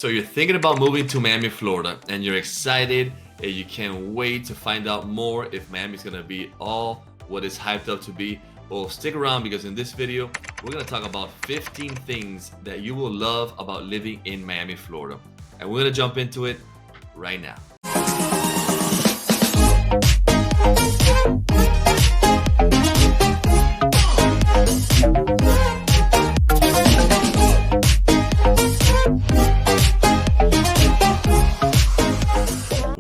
So you're thinking about moving to Miami, Florida, and you're excited and you can't wait to find out more if Miami's gonna be all what it's hyped up to be. Well, stick around because in this video, we're gonna talk about 15 things that you will love about living in Miami, Florida. And we're gonna jump into it right now.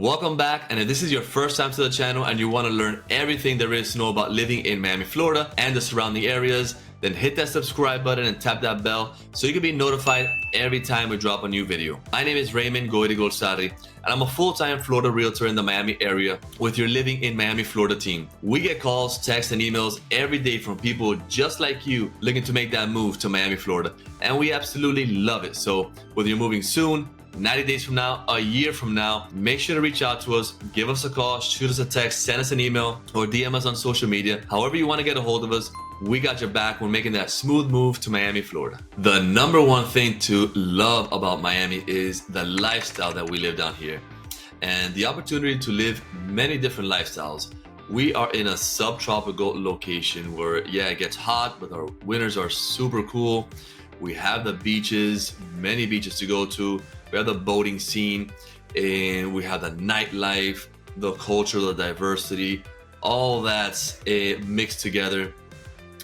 Welcome back, and if this is your first time to the channel and you want to learn everything there is to know about living in Miami, Florida and the surrounding areas, then hit that subscribe button and tap that bell so you can be notified every time we drop a new video. My name is Raymond Goyri-Golsari, and I'm a full-time Florida realtor in the Miami area with your Living in Miami, Florida team. We get calls, texts, and emails every day from people just like you looking to make that move to Miami, Florida, and we absolutely love it. So whether you're moving soon, 90 days from now, a year from now, make sure to reach out to us, give us a call, shoot us a text, send us an email, or DM us on social media. However you want to get a hold of us, we got your back. We're making that smooth move to Miami, Florida. The number one thing to love about Miami is the lifestyle that we live down here and the opportunity to live many different lifestyles. We are in a subtropical location where, yeah, it gets hot, but our winters are super cool. We have the beaches, many beaches to go to. We have the boating scene, and we have the nightlife, the culture, the diversity, all that's mixed together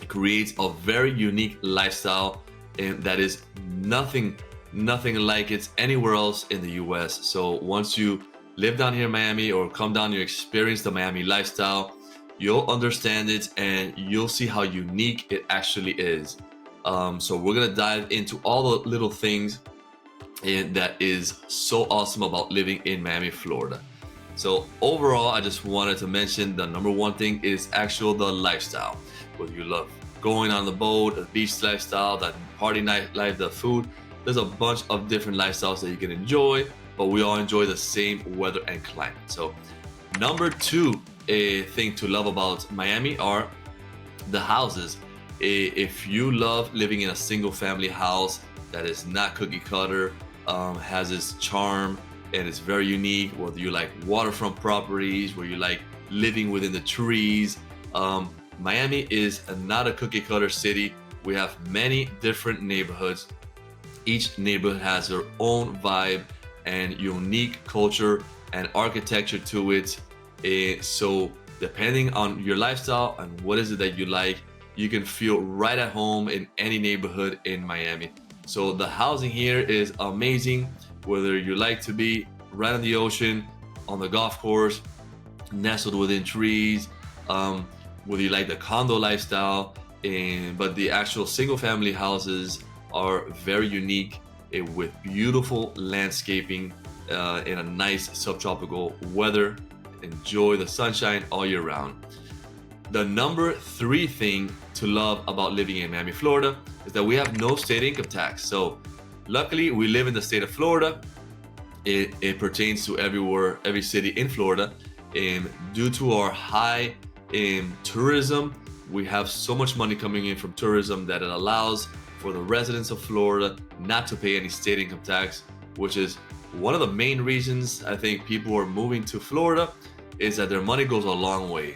creates a very unique lifestyle, and that is nothing like it's anywhere else in the US. So once you live down here in Miami or come down, you experience the Miami lifestyle, you'll understand it and you'll see how unique it actually is. So we're gonna dive into all the little things and that is so awesome about living in Miami, Florida. So overall, I just wanted to mention the number one thing is the lifestyle. Whether you love going on the boat, the beach lifestyle, the party nightlife, the food, there's a bunch of different lifestyles that you can enjoy, but we all enjoy the same weather and climate. So number two thing to love about Miami are the houses. If you love living in a single family house that is not cookie cutter, has its charm and it's very unique, whether you like waterfront properties, where you like living within the trees, Miami is not a cookie cutter city. We have many different neighborhoods. Each neighborhood has their own vibe and unique culture and architecture to it. So depending on your lifestyle and what is it that you like, you can feel right at home in any neighborhood in Miami. So the housing here is amazing, whether you like to be right on the ocean, on the golf course, nestled within trees, whether you like the condo lifestyle, but the actual single family houses are very unique with beautiful landscaping in a nice subtropical weather. Enjoy the sunshine all year round. The number three thing to love about living in Miami, Florida is that we have no state income tax. So luckily we live in the state of Florida. It pertains to every city in Florida. Due to our high tourism, we have so much money coming in from tourism that it allows for the residents of Florida not to pay any state income tax, which is one of the main reasons I think people are moving to Florida, is that their money goes a long way.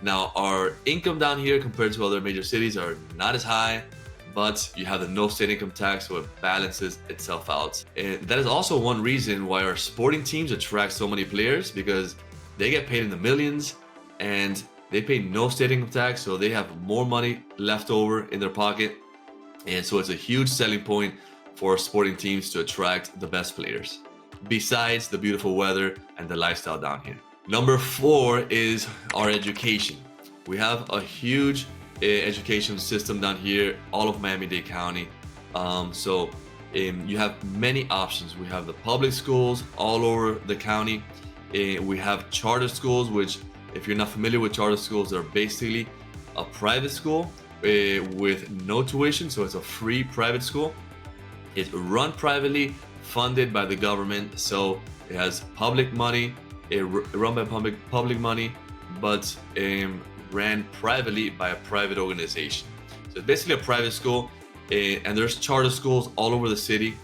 Now our income down here compared to other major cities are not as high, but you have the no state income tax, so it balances itself out. And that is also one reason why our sporting teams attract so many players, because they get paid in the millions and they pay no state income tax, so they have more money left over in their pocket. And so it's a huge selling point for sporting teams to attract the best players, besides the beautiful weather and the lifestyle down here. Number four is our education. We have a huge education system down here, all of Miami-Dade County. You have many options. We have the public schools all over the county. We have charter schools, which, if you're not familiar with charter schools, they're basically a private school with no tuition. So it's a free private school. It's run privately, funded by the government. So it has public money. Run by public money, but ran privately by a private organization. So it's basically a private school, and there's charter schools all over the city.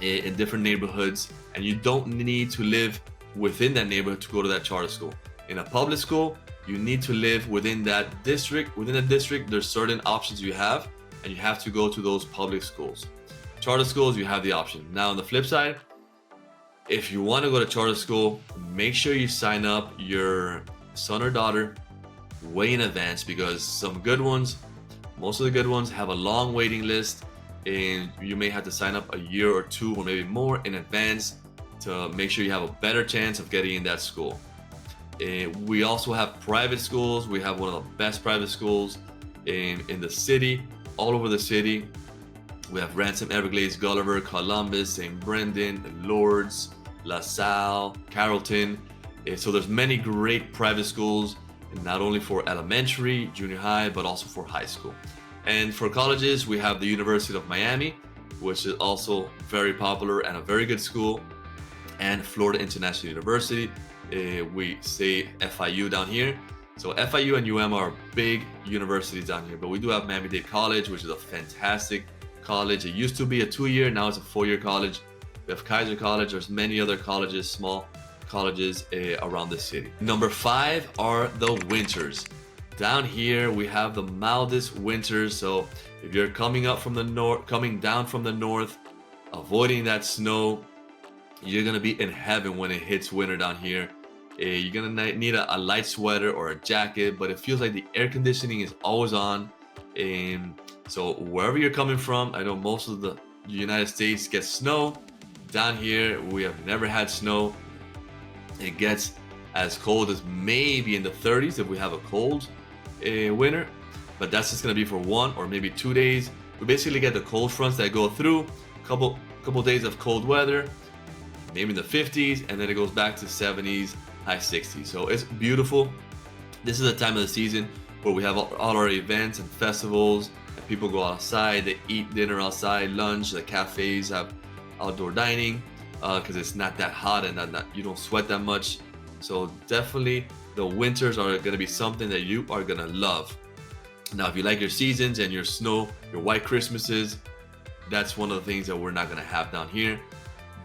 in different neighborhoods, and you don't need to live within that neighborhood to go to that charter school. In a public school, you need to live within that district. Within the district, there's certain options you have, and you have to go to those public schools. Charter schools, you have the option. Now on the flip side, if you want to go to charter school, make sure you sign up your son or daughter way in advance, because some good ones, most of the good ones, have a long waiting list, and you may have to sign up a year or two or maybe more in advance to make sure you have a better chance of getting in that school. We also have private schools. We have one of the best private schools in the city, all over the city. We have Ransom, Everglades, Gulliver, Columbus, St. Brendan, Lourdes, LaSalle, Carrollton. So there's many great private schools, not only for elementary, junior high, but also for high school. And for colleges, we have the University of Miami, which is also very popular and a very good school, and Florida International University. We say FIU down here. So FIU and UM are big universities down here, but we do have Miami-Dade College, which is a fantastic college. It used to be a 2-year, now it's a 4-year college. We have Kaiser College. There's many other colleges, small colleges around the city. Number 5 are the winters. Down here we have the mildest winters. So if you're coming down from the north, avoiding that snow, you're gonna be in heaven when it hits winter down here. You're gonna need a light sweater or a jacket, but it feels like the air conditioning is always on. So wherever you're coming from, I know most of the United States gets snow. Down here we have never had snow. It gets as cold as maybe in the 30s if we have a cold winter, but that's just gonna be for 1 or maybe 2 days. We basically get the cold fronts that go through, couple days of cold weather, maybe in the 50s, and then it goes back to 70s, high 60s. So it's beautiful. This is the time of the season where we have all our events and festivals, and people go outside, they eat dinner outside, lunch. The cafes have outdoor dining because it's not that hot and you don't sweat that much. So definitely the winters are going to be something that you are going to love. Now, if you like your seasons and your snow, your white Christmases, that's one of the things that we're not going to have down here,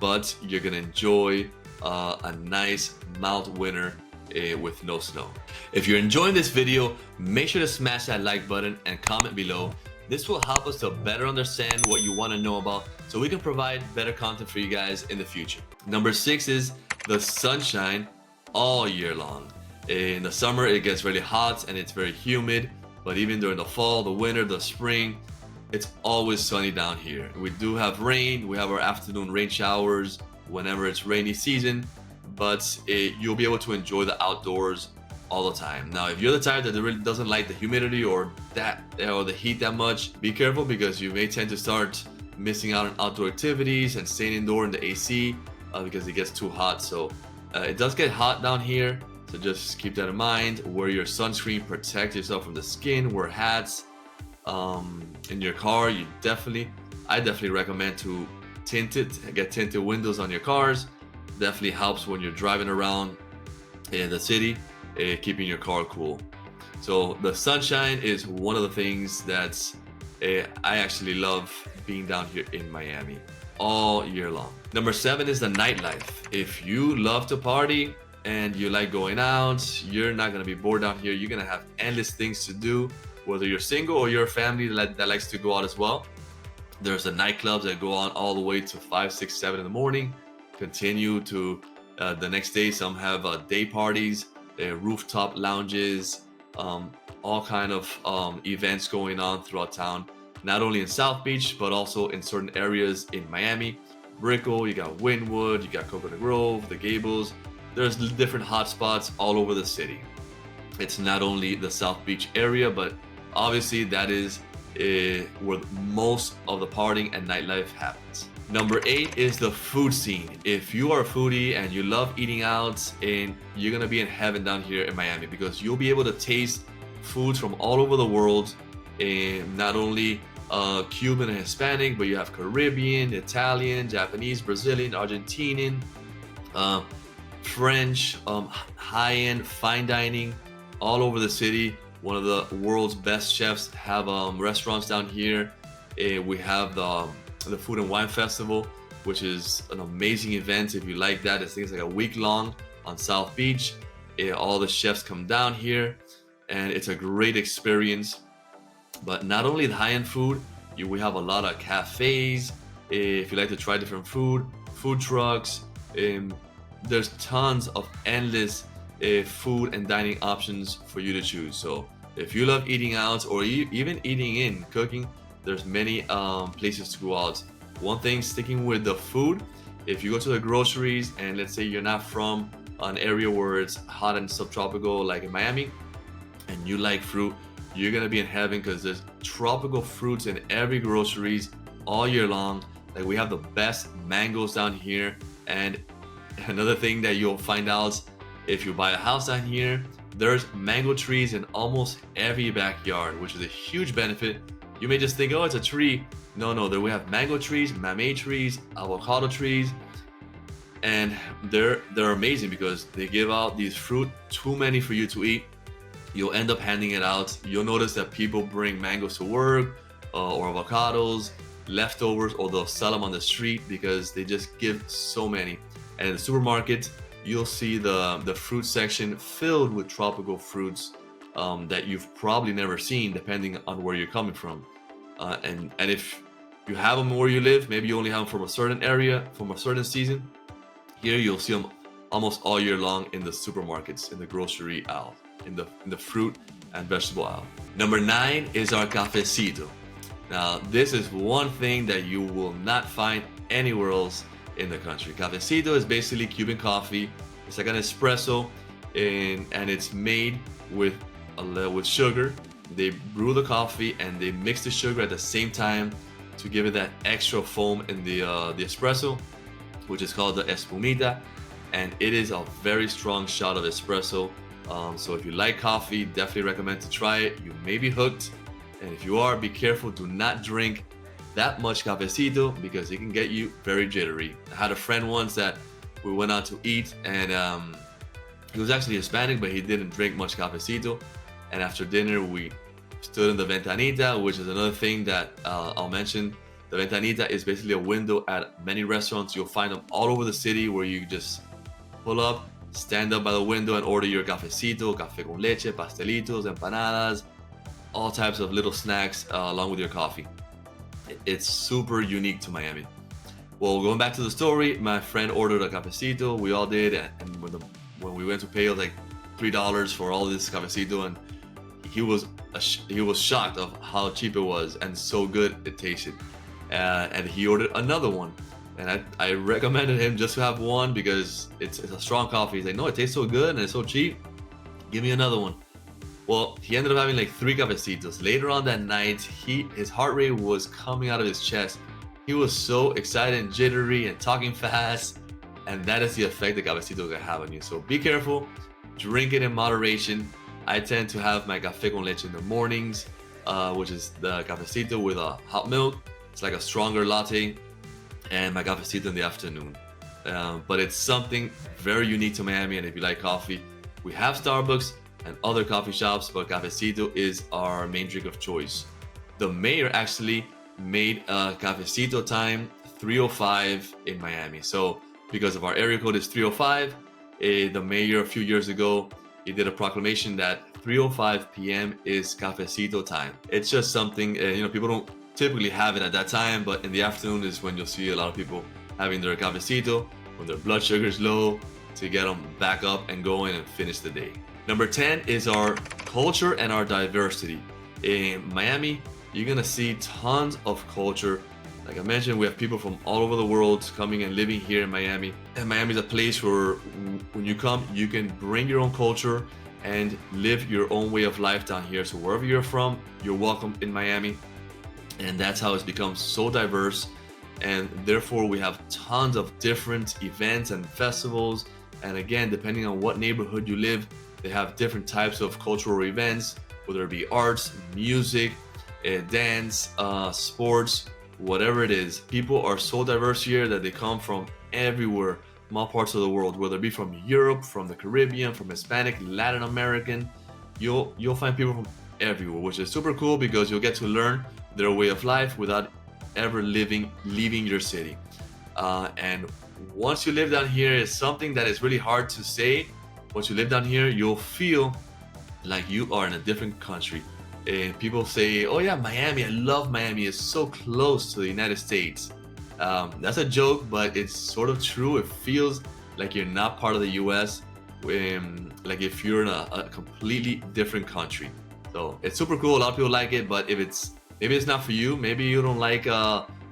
but you're going to enjoy a nice mild winter with no snow. If you're enjoying this video, make sure to smash that like button and comment below. This will help us to better understand what you want to know about, so we can provide better content for you guys in the future. Number 6 is the sunshine all year long. In the summer, it gets really hot and it's very humid, but even during the fall, the winter, the spring, it's always sunny down here. We do have rain. We have our afternoon rain showers whenever it's rainy season, but you'll be able to enjoy the outdoors all the time. Now, if you're the type that really doesn't like the humidity or the heat that much, be careful, because you may tend to start missing out on outdoor activities and staying indoor in the AC because it gets too hot. So it does get hot down here, so just keep that in mind. Wear your sunscreen, protect yourself from the skin, wear hats. In your car, I definitely recommend to get tinted windows on your cars. Definitely helps when you're driving around in the city, keeping your car cool. So the sunshine is one of the things that I actually love being down here in Miami all year long. Number 7 is the nightlife. If you love to party and you like going out, you're not gonna be bored down here. You're gonna have endless things to do, whether you're single or you're a family that likes to go out as well. There's the nightclubs that go on all the way to 5, 6, 7 in the morning, continue to the next day. Some have day parties, rooftop lounges, all kind of events going on throughout town, not only in South Beach, but also in certain areas in Miami. Brickell, you got Wynwood, you got Coconut Grove, the Gables. There's different hotspots all over the city. It's not only the South Beach area, but obviously that is where most of the partying and nightlife happens. Number 8 is the food scene. If you are a foodie and you love eating out, and you're gonna be in heaven down here in Miami, because you'll be able to taste foods from all over the world, and not only Cuban and Hispanic, but you have Caribbean, Italian, Japanese, Brazilian, Argentinian, French, high-end fine dining all over the city. One of the world's best chefs have restaurants down here. We have the Food and Wine Festival which is an amazing event if you like that. It's like a week long on South Beach. All the chefs come down here, and it's a great experience. But not only the high-end food, we have a lot of cafes. If you like to try different food trucks, there's tons of endless food and dining options for you to choose. So if you love eating out or even eating in, cooking, there's many places to go out. One thing, sticking with the food, if you go to the groceries and let's say you're not from an area where it's hot and subtropical like in Miami, and you like fruit, you're gonna be in heaven because there's tropical fruits in every groceries all year long. Like we have the best mangoes down here. And another thing that you'll find out if you buy a house down here, there's mango trees in almost every backyard, which is a huge benefit. You may just think, oh, it's a tree. No, there we have mango trees, mamey trees, avocado trees, and they're amazing because they give out these fruit, too many for you to eat. You'll end up handing it out. You'll notice that people bring mangoes to work or avocados, leftovers, or they'll sell them on the street because they just give so many. And in the supermarket, you'll see the fruit section filled with tropical fruits that you've probably never seen, depending on where you're coming from. And if you have them where you live, maybe you only have them from a certain area, from a certain season. Here you'll see them almost all year long in the supermarkets, in the grocery aisle, in the fruit and vegetable aisle. Number 9 is our cafecito. Now, this is one thing that you will not find anywhere else in the country. Cafecito is basically Cuban coffee. It's like an espresso, and it's made with sugar. They brew the coffee and they mix the sugar at the same time to give it that extra foam in the espresso, which is called the espumita, and it is a very strong shot of espresso. So if you like coffee, definitely recommend to try it. You may be hooked, and if you are, be careful. Do not drink that much cafecito because it can get you very jittery. I had a friend once that we went out to eat, and he was actually Hispanic, but he didn't drink much cafecito. And after dinner, we stood in the ventanita, which is another thing that I'll mention. The ventanita is basically a window at many restaurants. You'll find them all over the city where you just pull up, stand up by the window and order your cafecito, café con leche, pastelitos, empanadas, all types of little snacks along with your coffee. It's super unique to Miami. Well, going back to the story, my friend ordered a cafecito. We all did, and when we went to pay, it was like $3 for all this cafecito, and he was shocked of how cheap it was and so good it tasted. And he ordered another one, and I recommended him just to have one because it's a strong coffee. He's like, no, it tastes so good and it's so cheap. Give me another one. Well, he ended up having like 3 cafecitos. Later on that night, his heart rate was coming out of his chest. He was so excited and jittery and talking fast, and that is the effect the cafecito can have on you. So be careful, drink it in moderation. I tend to have my café con leche in the mornings, which is the cafecito with a hot milk. It's like a stronger latte, and my cafecito in the afternoon. But it's something very unique to Miami, and if you like coffee, we have Starbucks and other coffee shops, but cafecito is our main drink of choice. The mayor actually made a cafecito time 3:05 in Miami. So because of our area code is 3:05, the mayor a few years ago, he did a proclamation that 3:05 p.m. is cafecito time. It's just something, people don't typically have it at that time, but in the afternoon is when you'll see a lot of people having their cafecito when their blood sugar is low to get them back up and going and finish the day. Number 10 is our culture and our diversity. In Miami, you're gonna see tons of culture. Like I mentioned, we have people from all over the world coming and living here in Miami. And Miami is a place where when you come, you can bring your own culture and live your own way of life down here. So wherever you're from, you're welcome in Miami. And that's how it's become so diverse. And therefore we have tons of different events and festivals. And again, depending on what neighborhood you live, they have different types of cultural events, whether it be arts, music, dance, sports, whatever it is. People are so diverse here that they come from everywhere, from all parts of the world, whether it be from Europe, from the Caribbean, from Hispanic, Latin American. You'll find people from everywhere, which is super cool because you'll get to learn their way of life without ever leaving your city. And once you live down here, it's something that is really hard to say. Once you live down here, you'll feel like you are in a different country. And people say, oh yeah, Miami, I love Miami, it's so close to the United States. That's a joke, but it's sort of true. It feels like you're not part of the US, like if you're in a completely different country. So it's super cool. A lot of people like it, but maybe it's not for you. Maybe you don't like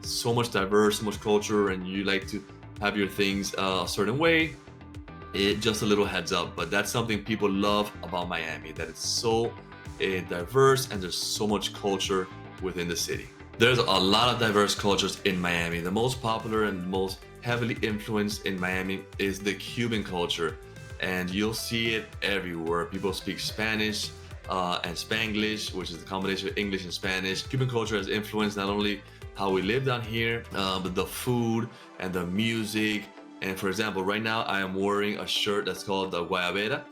so much diverse, so much culture, and you like to have your things a certain way. Just a little heads up, but that's something people love about Miami, that it's so diverse and there's so much culture within the city. There's a lot of diverse cultures in Miami. The most popular and most heavily influenced in Miami is the Cuban culture, and you'll see it everywhere. People speak Spanish and Spanglish, which is the combination of English and Spanish. Cuban culture has influenced not only how we live down here, but the food and the music. And for example, right now I am wearing a shirt that's called the Guayabera.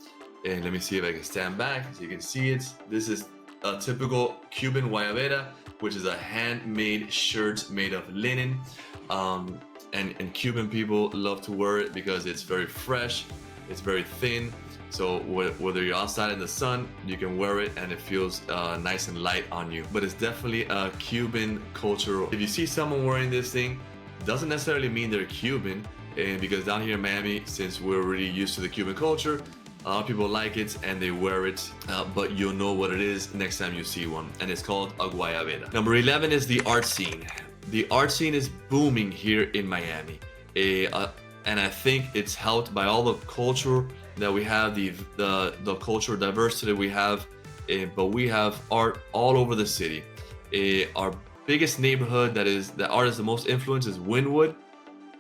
And let me see if I can stand back so you can see it. This is a typical Cuban Guayabera, which is a handmade shirt made of linen. And Cuban people love to wear it because it's very fresh, it's very thin. So whether you're outside in the sun, you can wear it and it feels nice and light on you. But it's definitely a Cuban cultural. If you see someone wearing this thing, doesn't necessarily mean they're Cuban. And because down here in Miami, since we're really used to the Cuban culture, a lot of people like it and they wear it, but you'll know what it is next time you see one, and it's called a Guayabera. Number 11 is the art scene. The art scene is booming here in Miami, and I think it's helped by all the culture that we have, the cultural diversity we have, but we have art all over the city. Our biggest neighborhood that art is the most influence is Wynwood,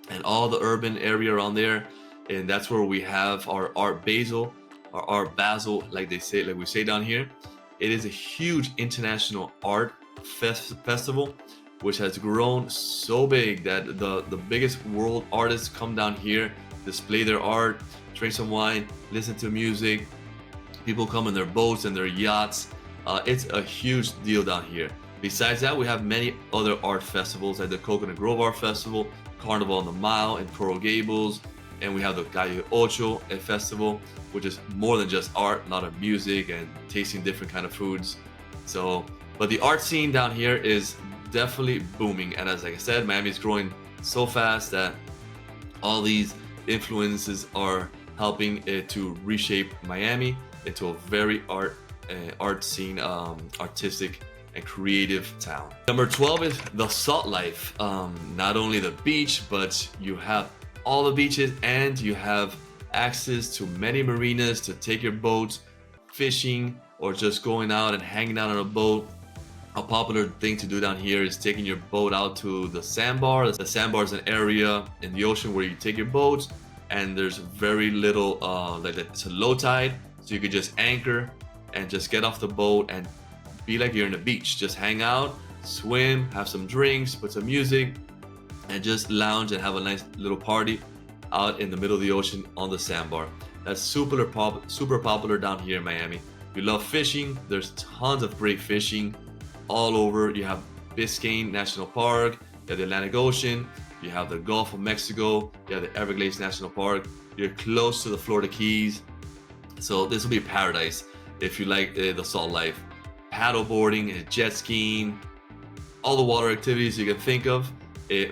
and all the urban area around there, and that's where we have our art basel, our art basel, like we say down here. It is a huge international art festival, which has grown so big that the biggest world artists come down here, display their art, drink some wine, listen to music. People come in their boats and their yachts. It's a huge deal down here. Besides that, we have many other art festivals like the Coconut Grove Art Festival, Carnival on the Mile in Coral Gables, and we have the Calle Ocho Festival, which is more than just art, a lot of music and tasting different kind of foods. So, but the art scene down here is definitely booming, and like I said, Miami is growing so fast that all these influences are helping it to reshape Miami into a very art scene, artistic and creative town. Number 12 is the salt life. Not only the beach, but you have all the beaches and you have access to many marinas to take your boats fishing or just going out and hanging out on a boat. A popular thing to do down here is taking your boat out to the sandbar. The sandbar is an area in the ocean where you take your boats and there's very little, it's a low tide, so you could just anchor and just get off the boat and be like you're in the beach. Just hang out, swim, have some drinks, put some music, and just lounge and have a nice little party out in the middle of the ocean on the sandbar. That's super popular down here in Miami. If you love fishing, there's tons of great fishing all over. You have Biscayne National Park, you have the Atlantic Ocean, you have the Gulf of Mexico, you have the Everglades National Park. You're close to the Florida Keys, so this will be paradise if you like the salt life. Paddle boarding, jet skiing, all the water activities you can think of.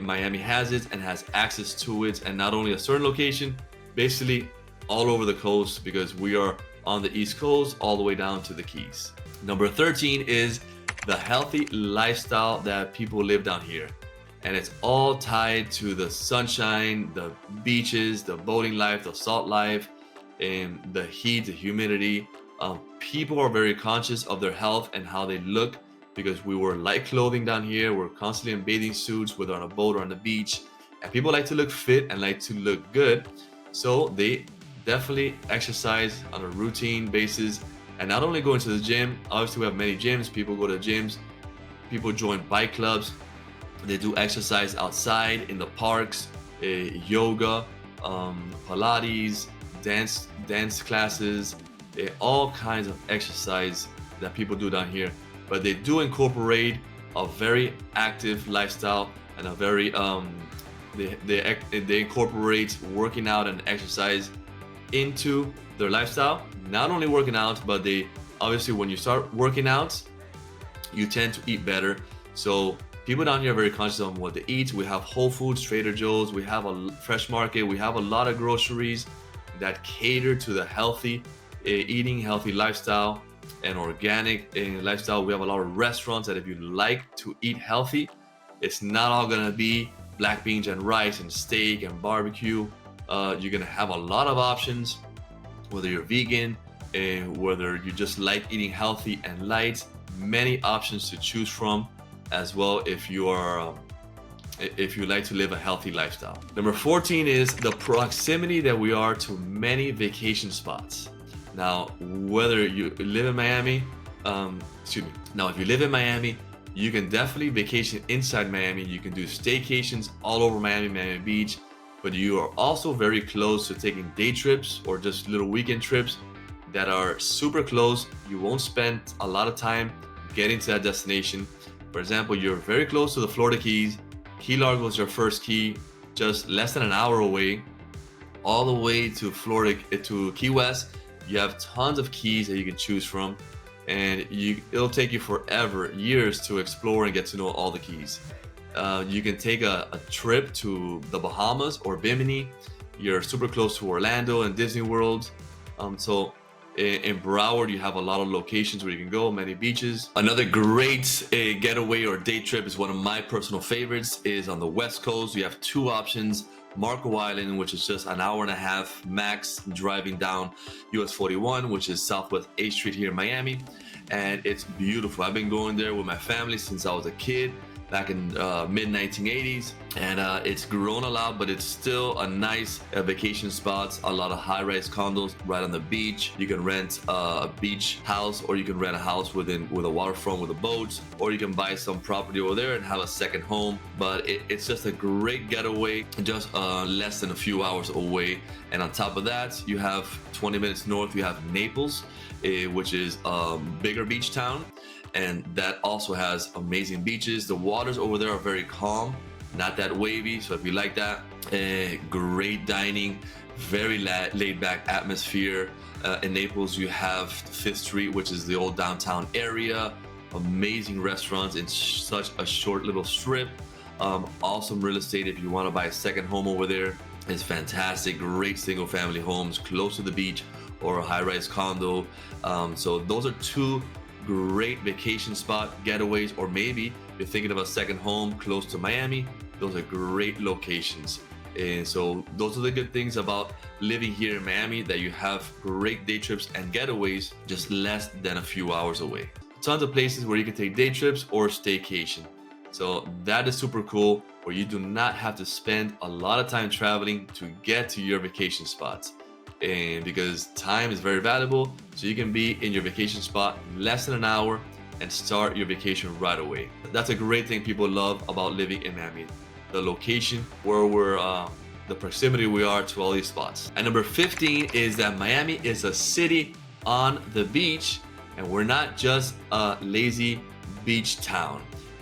Miami has it and has access to it, and not only a certain location, basically all over the coast, because we are on the East Coast all the way down to the Keys. Number 13 is the healthy lifestyle that people live down here, and it's all tied to the sunshine, the beaches, the boating life, the salt life, and the heat, the humidity. People are very conscious of their health and how they look, because we wear light clothing down here. We're constantly in bathing suits, whether on a boat or on the beach, and people like to look fit and like to look good, so they definitely exercise on a routine basis. And not only going to the gym, obviously we have many gyms, people go to gyms, people join bike clubs, they do exercise outside in the parks, yoga, Pilates, dance classes, all kinds of exercise that people do down here. But they do incorporate a very active lifestyle and a very they incorporate working out and exercise into their lifestyle. Not only working out, but they obviously, when you start working out, you tend to eat better. So people down here are very conscious on what they eat. We have Whole Foods, Trader Joe's, we have a fresh market, we have a lot of groceries that cater to the healthy eating, healthy lifestyle, and organic lifestyle. We have a lot of restaurants that if you like to eat healthy, it's not all gonna be black beans and rice and steak and barbecue. You're gonna have a lot of options, whether you're vegan, whether you just like eating healthy and light, many options to choose from as well if you like to live a healthy lifestyle. Number 14 is the proximity that we are to many vacation spots. Now, whether you live in Miami, if you live in Miami, you can definitely vacation inside Miami. You can do staycations all over Miami Beach, but you are also very close to taking day trips or just little weekend trips that are super close. You won't spend a lot of time getting to that destination. For example, you're very close to the Florida Keys. Key Largo is your first key, just less than an hour away, all the way to Florida, to Key West. You have tons of keys that you can choose from, and it'll take you forever, years to explore and get to know all the keys. You can take a trip to the Bahamas or Bimini. You're super close to Orlando and Disney World. So in Broward, you have a lot of locations where you can go, many beaches. Another great getaway or day trip is one of my personal favorites, is on the West Coast. You have two options. Marco Island, which is just an hour and a half max driving down US 41, which is Southwest 8th Street here in Miami. And it's beautiful. I've been going there with my family since I was a kid, back in mid-1980s, and it's grown a lot, but it's still a nice vacation spot. A lot of high-rise condos right on the beach. You can rent a beach house, or you can rent a house with a waterfront with a boat, or you can buy some property over there and have a second home. But it's just a great getaway, just less than a few hours away. And on top of that, you have 20 minutes north, you have Naples, which is a bigger beach town, and that also has amazing beaches. The waters over there are very calm, not that wavy, so if you like that, great dining, very laid back atmosphere. In Naples, you have 5th Street, which is the old downtown area, amazing restaurants in such a short little strip. Awesome real estate if you want to buy a second home over there. It's fantastic, great single family homes close to the beach or a high-rise condo. So those are two great vacation spot getaways, or maybe you're thinking of a second home close to Miami. Those are great locations. And so those are the good things about living here in Miami, that you have great day trips and getaways just less than a few hours away. Tons of places where you can take day trips or staycation. So that is super cool, where you do not have to spend a lot of time traveling to get to your vacation spots. And because time is very valuable, so you can be in your vacation spot less than an hour and start your vacation right away. That's a great thing people love about living in Miami, the location, where the proximity we are to all these spots. And number 15 is that Miami is a city on the beach, and we're not just a lazy beach town.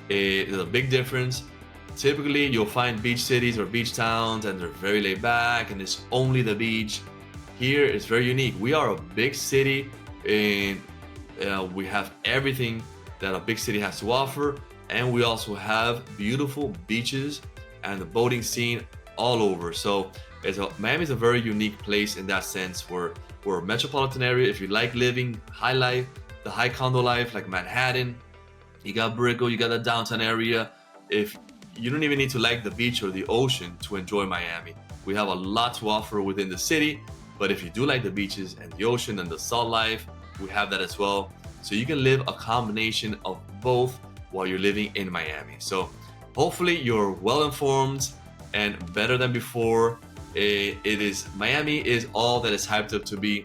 There's a big difference. Typically, you'll find beach cities or beach towns, and they're very laid back, and it's only the beach. Here it's very unique. We are a big city, and we have everything that a big city has to offer, and we also have beautiful beaches and the boating scene all over. So Miami is a very unique place in that sense. We're a metropolitan area. If you like living high life, the high condo life like Manhattan, you got Brickell, you got the downtown area. If you don't even need to like the beach or the ocean to enjoy Miami. We have a lot to offer within the city. But if you do like the beaches and the ocean and the salt life, we have that as well. So you can live a combination of both while you're living in Miami. So hopefully you're well informed and better than before. Miami is all that it's hyped up to be.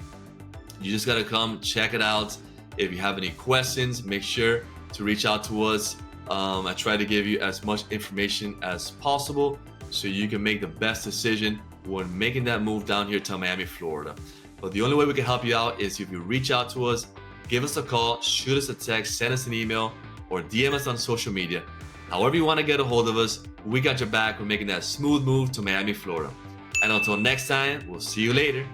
You just gotta come check it out. If you have any questions, make sure to reach out to us. I try to give you as much information as possible so you can make the best decision when making that move down here to Miami, Florida. But the only way we can help you out is if you reach out to us, give us a call, shoot us a text, send us an email, or DM us on social media. However you want to get a hold of us, we got your back. We're making that smooth move to Miami, Florida. And until next time, we'll see you later.